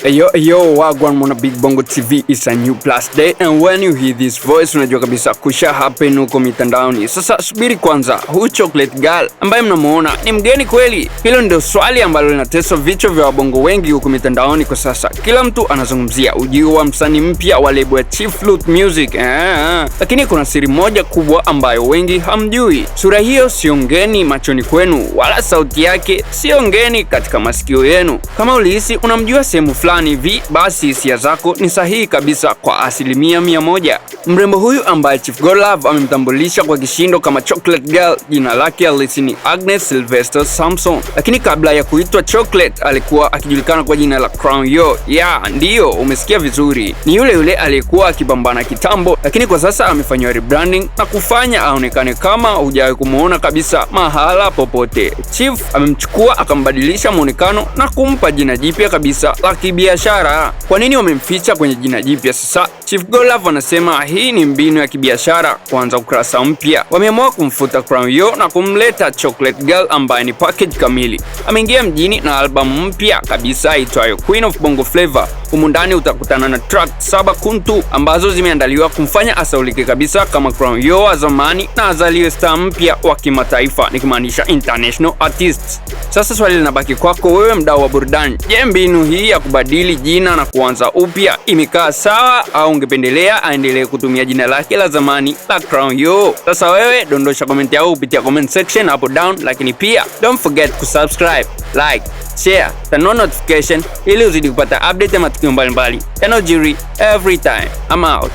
Yo, wagwan mwana Big Bongo TV, is a new plus day, and when you hear this voice unajua kabisa kusha happen huko mitandaoni. Sasa subiri kwanza, huyu Chocolate Girl ambaye mnamuona ni mgeni kweli? Hilo ndio swali ambalo linatesa vichwa vya wabongo wengi huko mitandaoni kwa sasa. Kila mtu anazungumzia ujio wa msanii mpya wa lebo ya Chief Flute Music. Lakini kuna siri moja kubwa ambayo wengi hamjui. Sura hiyo sio ngeni machoni kwenu, wala sauti yake sio ngeni katika masikio yenu. Kama ulihisi unamjua sehemu fulani hivi, basi hisia zako ni sahihi kabisa kwa 100%. Mrembo huyu ambaye Chief Godlove amemtambulisha kwa kishindo kama Chocolate Girl, jina lake halisi ni Agnes Sylvester Sampson, lakini kabla ya kuitwa Chocolate alikuwa akijulikana kwa jina la Crown Yo. Ndiyo, umesikia vizuri, ni yule aliyekuwa akipambana kitambo, lakini kwa sasa amefanywa rebranding na kufanya aonekane kama hujawahi kumuona kabisa mahala popote. Chief amemchukua akambadilisha muonekano na kumpa jina jipya kabisa la kibiashara. Kwa nini wamemficha kwenye jina jipya sasa? Chief Godlove anasema hii ni mbinu ya kibiashara kuanza ukurasa mpya. Wameamua kumfuta Crown Yo na kumleta Chocolate Girl ambaye ni package kamili. Ameingia mjini na albamu mpya kabisa itwayo Queen of Bongo Flava. Humu ndani utakutana na track 7 kuntu ambazo zimeandaliwa kumfanya asaulike kabisa kama Crown Yo wa zamani na azaliwe star mpya wa kimataifa, nikimaanisha international artists. Sasa swali linabaki kwako wewe mdau wa burudani. Je, mbinu hii ya kubadili jina na kuanza upya imekaa sawa au ungependelea aendelee kutumia jina lake la zamani la Crown Yo? Sasa wewe dondosha comment yako kupitia comment section hapo down, lakini pia don't forget kusubscribe, like, share, turn on notification ili uzidi kupata update ya matukio mbalimbali yanayojiri every time. I'm out.